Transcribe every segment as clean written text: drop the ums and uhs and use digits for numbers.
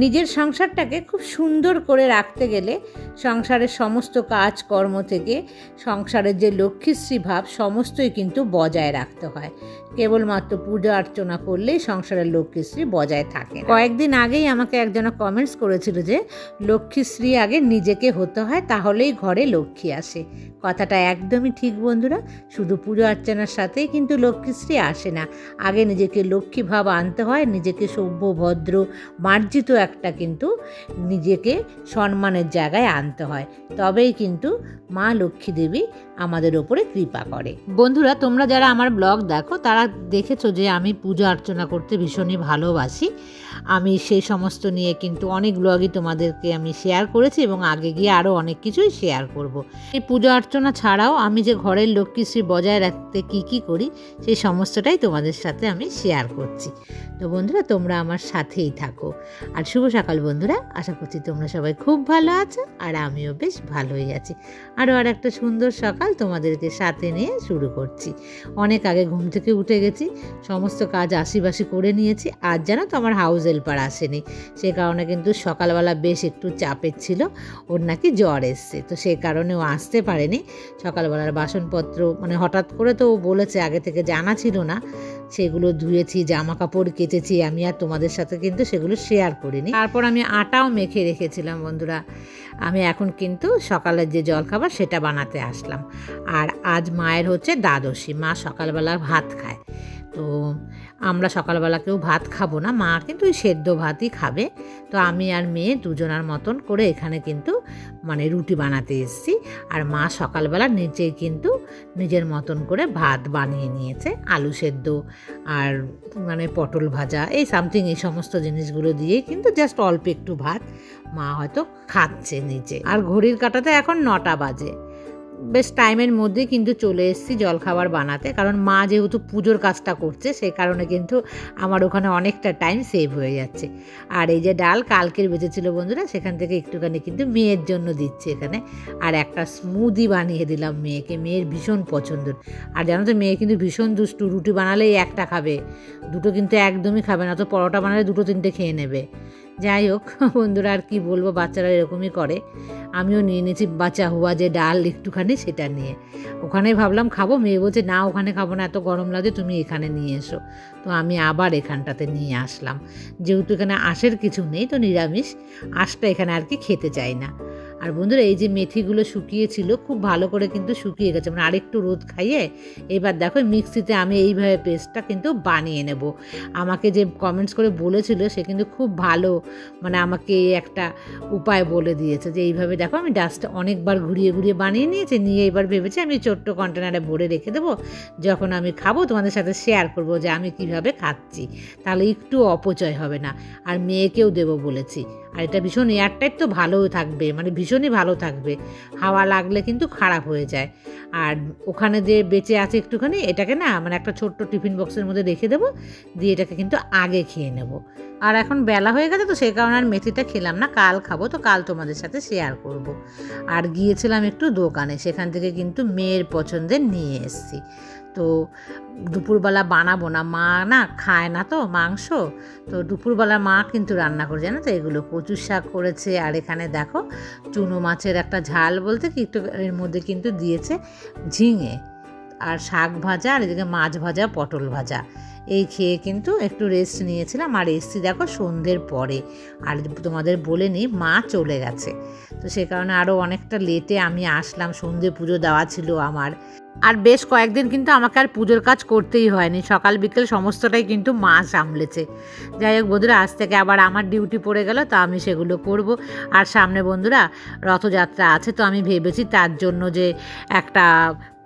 নিজের সংসারটাকে খুব সুন্দর করে রাখতে গেলে সংসারের সমস্ত কাজকর্ম থেকে সংসারের যে লক্ষ্মীশ্রী ভাব সমস্তই কিন্তু বজায় রাখতে হয়। কেবলমাত্র পূজা অর্চনা করলেই সংসারের লক্ষ্মীশ্রী বজায় থাকে। কয়েকদিন আগেই আমাকে একজন কমেন্টস করেছিল যে লক্ষ্মীশ্রী আগে নিজেকে হতে হয়, তাহলেই ঘরে লক্ষ্মী আসে। কথাটা একদমই ঠিক বন্ধুরা। শুধু পূজা অর্চনার সাথেই কিন্তু লক্ষ্মীশ্রী আসে না, আগে নিজেকে লক্ষ্মী ভাব আনতে হয়, নিজেকে সভ্য ভদ্র মার্জিত একটা কিন্তু নিজেকে সম্মানের জায়গায় আনতে হয়, তবেই কিন্তু মা লক্ষ্মী দেবী আমাদের ওপরে কৃপা করে। বন্ধুরা, তোমরা যারা আমার ব্লগ দেখো তারা দেখেছো যে আমি পূজা অর্চনা করতে ভীষণই ভালোবাসি। আমি সেই সমস্ত নিয়ে কিন্তু অনেক ব্লগই তোমাদেরকে আমি শেয়ার করেছি এবং আগে গিয়ে আরও অনেক কিছুই শেয়ার করব। এই পূজা অর্চনা ছাড়াও আমি যে ঘরের লক্ষ্মীশ্রী বজায় রাখতে কী করি সেই সমস্তটাই তোমাদের সাথে আমি শেয়ার করছি। তো বন্ধুরা, তোমরা আমার সাথেই থাকো। আর শুভ সকাল বন্ধুরা, আশা করছি তোমরা সবাই খুব ভালো আছো আর আমিও বেশ ভালোই আছি। আর একটা সুন্দর সকাল তোমাদেরকে সাথে নিয়ে শুরু করছি। অনেক আগে ঘুম থেকে উঠে গেছি, সমস্ত কাজ আশিবাসি করে নিয়েছি। আজ জানো তো আমার হাউস হেল্পার আসেনি, সে কারণে কিন্তু সকালবেলা বেশ একটু চাপের ছিল। ওর নাকি জ্বর এসছে, তো সেই কারণে ও আসতে পারেনি। সকালবেলার বাসনপত্র মানে হঠাৎ করে তো ও বলেছে, আগে থেকে জানা ছিল না, সেগুলো ধুয়েছি, জামা কাপড় কেচেছি আমি, আর তোমাদের সাথে কিন্তু সেগুলো শেয়ার করিনি। তারপর আমি আটাও মেখে রেখেছিলাম বন্ধুরা। আমি এখন কিন্তু সকালের যে জলখাবার সেটা বানাতে আসলাম। আর আজ মায়ের হচ্ছে দ্বাদশী, মা সকালবেলা ভাত খায়। তো আমরা সকালবেলা কেউ ভাত খাবো না, মা কিন্তু ওই সেদ্ধ ভাতই খাবে। তো আমি আর মেয়ে দুজনার মতন করে এখানে কিন্তু মানে রুটি বানাতে এসেছি। আর মা সকালবেলা নিচেই কিন্তু নিজের মতন করে ভাত বানিয়ে নিয়েছে, আলু সেদ্ধ আর মানে পটল ভাজা, এই সামথিং এই সমস্ত জিনিসগুলো দিয়েই কিন্তু জাস্ট অল্প একটু ভাত মা হয়তো খাচ্ছে নিচে। আর ঘড়ির কাঁটাতে এখন 9টা বাজে। বেশ টাইমের মধ্যেই কিন্তু চলে এসেছি জলখাবার বানাতে, কারণ মা যেহেতু পুজোর কাজটা করছে সেই কারণে কিন্তু আমার ওখানে অনেকটা টাইম সেভ হয়ে যাচ্ছে। আর এই যে ডাল কালকের বেঁচেছিল বন্ধুরা, সেখান থেকে একটুখানি কিন্তু মেয়ের জন্য দিচ্ছি এখানে। আর একটা স্মুদি বানিয়ে দিলাম মেয়েকে, মেয়ের ভীষণ পছন্দের। আর জানো তো মেয়ে কিন্তু ভীষণ দুষ্টু, রুটি বানালেই একটা খাবে, দুটো কিন্তু একদমই খাবে না। তো পরোটা বানালে 2-3টে খেয়ে নেবে। যাই হোক বন্ধুরা, আর কি বলবো, বাচ্চারা এরকমই করে। আমিও নিয়ে নিয়েছি বাচ্চা হুয়া যে ডাল একটুখানি, সেটা নিয়ে ওখানে ভাবলাম খাবো। মেয়ে বলছে না ওখানে খাবো না, এত গরম লাগে, তুমি এখানে নিয়ে এসো। তো আমি আবার এখানটাতে নিয়ে আসলাম, যেহেতু এখানে আঁশের কিছু নেই, তো নিরামিষ আঁশটা এখানে আর কি খেতে চাই না। আর বন্ধুরা, এই যে মেথিগুলো শুকিয়েছিল খুব ভালো করে কিন্তু শুকিয়ে গেছে, মানে আরেকটু রোদ খাইয়ে এবার দেখো মিক্সিতে আমি এইভাবে পেস্টটা কিন্তু বানিয়ে নেব। আমাকে যে কমেন্টস করে বলেছিল সে কিন্তু খুব ভালো মানে আমাকে একটা উপায় বলে দিয়েছে যে এইভাবে দেখো আমি ডাস্টটা অনেকবার ঘুরিয়ে ঘুরিয়ে বানিয়ে নিয়েছি, নিয়ে এবার ভেবেছি আমি ছোট্ট কন্টেনারে ভরে রেখে দেবো, যখন আমি খাবো তোমাদের সাথে শেয়ার করব যে আমি কিভাবে খাচ্ছি, তাহলে একটু অপচয় হবে না। আর মেয়েকেও দেবো বলেছি। আর এটা ভীষণ এয়ারটাইট, তো ভালোও থাকবে, মানে ভীষণই ভালো থাকবে, হাওয়া লাগলে কিন্তু খারাপ হয়ে যায়। আর ওখানে যে বেঁচে আছে একটুখানি, এটাকে না মানে একটা ছোট্ট টিফিন বক্সের মধ্যে রেখে দেবো, দিয়ে এটাকে কিন্তু আগে খেয়ে নেব। আর এখন বেলা হয়ে গেছে, তো সেই কারণে আর মেথিটা খেলাম না, কাল খাবো, তো কাল তোমাদের সাথে শেয়ার করব। আর গিয়েছিলাম একটু দোকানে, সেখান থেকে কিন্তু মেয়ের পছন্দের নিয়ে এসেছি। তো দুপুরবেলা বানাবো না, মা না খায় না তো মাংস, তো দুপুরবেলা মা কিন্তু রান্না করে, জানো তো, এগুলো কচুর শাক করেছে। আর এখানে দেখো চুনো মাছের একটা ঝাল বলতে কি একটু এর মধ্যে কিন্তু দিয়েছে ঝিঙে, আর শাক ভাজা, আর এদিকে মাছ ভাজা, পটল ভাজা। এই খেয়ে কিন্তু একটু রেস্ট নিয়েছিলাম। আর এসছি দেখো সন্ধ্যের পরে, আর তোমাদের বলে নিই মা চলে গেছে, তো সে কারণে আরও অনেকটা লেটে আমি আসলাম। সন্ধ্যে পুজো দেওয়া ছিল আমার, আর বেশ কয়েকদিন কিন্তু আমাকে আর পুজোর কাজ করতেই হয়নি, সকাল বিকেল সমস্তটাই কিন্তু মা সামলেছে। যাই হোক বন্ধুরা, আজ থেকে আবার আমার ডিউটি পড়ে গেল, তো আমি সেগুলো করব। আর সামনে বন্ধুরা রথযাত্রা আছে, তো আমি ভেবেছি তার জন্য যে একটা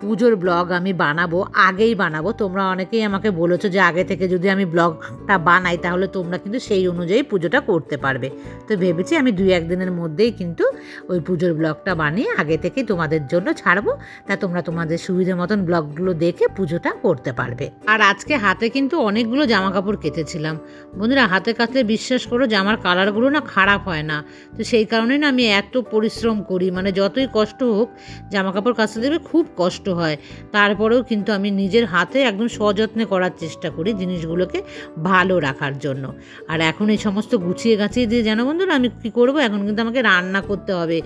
পুজোর ব্লগ আমি বানাবো, আগেই বানাবো। তোমরা অনেকেই আমাকে বলেছো যে আগে থেকে যদি আমি ব্লগটা বানাই তাহলে তোমরা কিন্তু সেই অনুযায়ী পুজোটা করতে পারবে। তো ভেবেছি আমি 2-1 দিনের মধ্যেই কিন্তু ওই পুজোর ব্লগটা বানিয়ে আগে থেকেই তোমাদের জন্য ছাড়বো, তা তোমরা তোমাদের সুবিধা মতন ব্লগগুলো দেখে পুজোটা করতে পারবে। আর আজকে হাতে কিন্তু অনেকগুলো জামা কাপড় কেটেছিলাম বন্ধুরা, হাতে কাটলে বিশ্বাস করো জামার কালারগুলো না খারাপ হয় না। তো সেই কারণেই না আমি এত পরিশ্রম করি, মানে যতই কষ্ট হোক জামা কাপড় কাচতে দেবে খুব কষ্ট নষ্ট হয়, তারপরেও কিন্তু আমি নিজের হাতে একদম সযত্নে করার চেষ্টা করি জিনিসগুলোকে ভালো রাখার জন্য। আর এখন এই সমস্ত গুছিয়ে গাছিয়ে দিয়ে জানো বন্ধুরা আমি কী করবো, এখন কিন্তু আমাকে রান্না করতে হবে।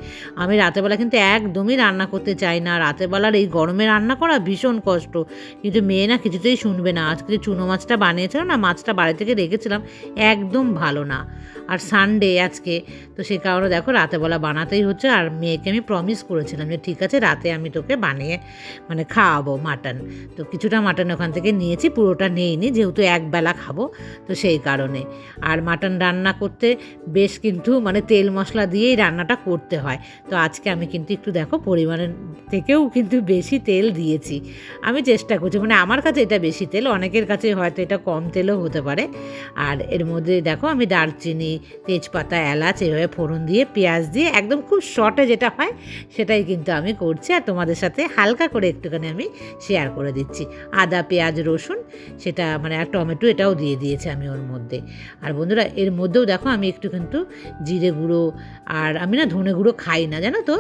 আমি রাতেরবেলা কিন্তু একদমই রান্না করতে চাই না, রাতেরবেলার এই গরমে রান্না করা ভীষণ কষ্ট, কিন্তু মেয়ে না কিছুতেই শুনবে না। আজকে চুনো মাছটা বানিয়েছিল না, মাছটা বাড়ি থেকে রেখেছিলাম, একদম ভালো না। আর সানডে আজকে, তো সেই কারণে দেখো রাতেরবেলা বানাতেই হচ্ছে। আর মেয়েকে আমি প্রমিস করেছিলাম যে ঠিক আছে রাতে আমি তোকে বানিয়ে মানে খাওয়াবো মাটন। তো কিছুটা মাটন ওখান থেকে নিয়েছি, পুরোটা নেইনি যেহেতু একবেলা খাবো, তো সেই কারণে। আর মাটন রান্না করতে বেশ কিন্তু মানে তেল মশলা দিয়েই রান্নাটা করতে হয়। তো আজকে আমি কিন্তু একটু দেখো পরিমাণের থেকেও কিন্তু বেশি তেল দিয়েছি। আমি চেষ্টা করছি, মানে আমার কাছে এটা বেশি তেল, অনেকের কাছে হয়তো এটা কম তেলও হতে পারে। আর এর মধ্যে দেখো আমি দারচিনি, তেজপাতা, এলাচ এভাবে ফোড়ন দিয়ে পেঁয়াজ দিয়ে একদম খুব শর্টে যেটা হয় সেটাই কিন্তু আমি করছি। আর তোমাদের সাথে হালকা করে একটুখানি আমি শেয়ার করে দিচ্ছি। আদা, পেঁয়াজ, রসুন সেটা মানে আর টমেটো এটাও দিয়ে দিয়েছি আমি ওর মধ্যে। আর বন্ধুরা এর মধ্যেও দেখো আমি একটু কিন্তু জিরে গুঁড়ো, আর আমি না ধনে গুঁড়ো খাই না জানো তো,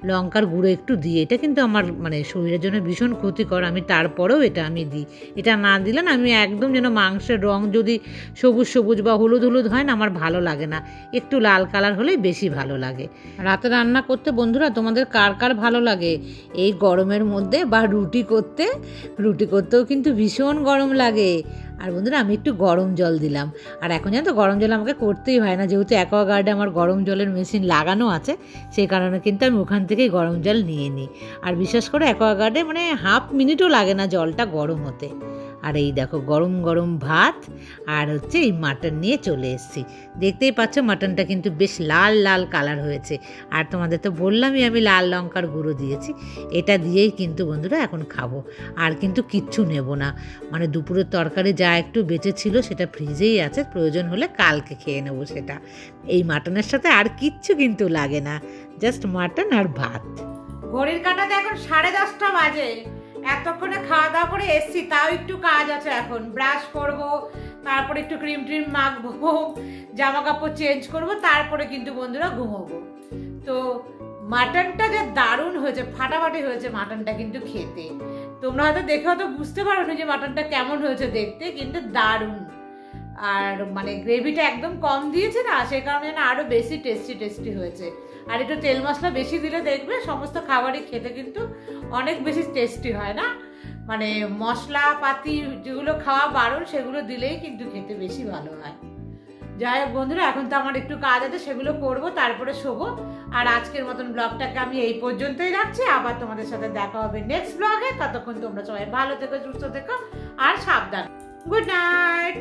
লঙ্কার গুঁড়ো একটু দিই। এটা কিন্তু আমার মানে শরীরের জন্য ভীষণ ক্ষতিকর, আমি তারপরেও এটা আমি দিই। এটা না দিলে না আমি একদম যেন মাংসের রং যদি সবুজ সবুজ বা হলুদ হলুদ হয় না আমার ভালো লাগে না, একটু লাল কালার হলেই বেশি ভালো লাগে। রাতে রান্না করতে বন্ধুরা তোমাদের কার কার ভালো লাগে এই গরমের মধ্যে, বা রুটি করতেও কিন্তু ভীষণ গরম লাগে। আর বন্ধুরা আমি একটু গরম জল দিলাম, আর এখন জানো তো গরম জল আমাকে করতেই হয় না, যেহেতু অ্যাকোয়াগার্ডে আমার গরম জলের মেশিন লাগানো আছে, সেই কারণে কিন্তু আমি ওখান থেকেই গরম জল নিয়ে নিই। আর বিশেষ করে অ্যাকোয়াগার্ডে মানে হাফ মিনিটও লাগে না জলটা গরম হতে। আর এই দেখো গরম গরম ভাত আর হচ্ছে এই মাটন নিয়ে চলে এসেছি। দেখতেই পাচ্ছ মাটনটা কিন্তু বেশ লাল লাল কালার হয়েছে। আর তোমাদের তো বললামই আমি লাল লঙ্কার গুঁড়ো দিয়েছি, এটা দিয়েই কিন্তু বন্ধুরা এখন খাবো। আর কিন্তু কিচ্ছু নেব না, মানে দুপুরের তরকারি যা একটু বেঁচে ছিল সেটা ফ্রিজেই আছে, প্রয়োজন হলে কালকে খেয়ে নেবো সেটা। এই মাটনের সাথে আর কিচ্ছু কিন্তু লাগে না, জাস্ট মাটন আর ভাত। ঘড়ির কাঁটাতে এখন 10:30 বাজে, এতক্ষণে খাওয়া দাওয়া করে এসছি, তাও একটু কাজ আছে। এখন ব্রাশ করব, তারপরে একটু ক্রিম ট্রিম মাখবো, জামা কাপড় চেঞ্জ করব, তারপরে কিন্তু বন্ধুরা ঘুমোবো। তো মাটনটা যে দারুণ হয়েছে, ফাটাফাটি হয়েছে মাটনটা কিন্তু খেতে। তোমরা হয়তো দেখে হয়তো বুঝতে পারো না যে মাটনটা কেমন হয়েছে দেখতে, কিন্তু দারুণ। আর মানে গ্রেভিটা একদম কম দিয়েছে না, সেই কারণে না আরো বেশি টেস্টি হয়েছে। আর একটু তেল মশলা বেশি দিলে দেখবে সমস্ত খাবারই খেতে কিন্তু অনেক বেশি টেস্টি হয় না, মানে মশলাপাতি যেগুলো খাওয়া বারণ সেগুলো দিলেই কিন্তু খেতে বেশি ভালো হয়। যাই হোক বন্ধুরা এখন তো আমার একটু কাজ আছে, সেগুলো করব, তারপরে শোবো। আর আজকের মতন ব্লগটাকে আমি এই পর্যন্তই রাখছি, আবার তোমাদের সাথে দেখা হবে নেক্সট ব্লগে। ততক্ষণ তোমরা সবাই ভালো থেকো, সুস্থ থেকো আর সাবধান। Good night.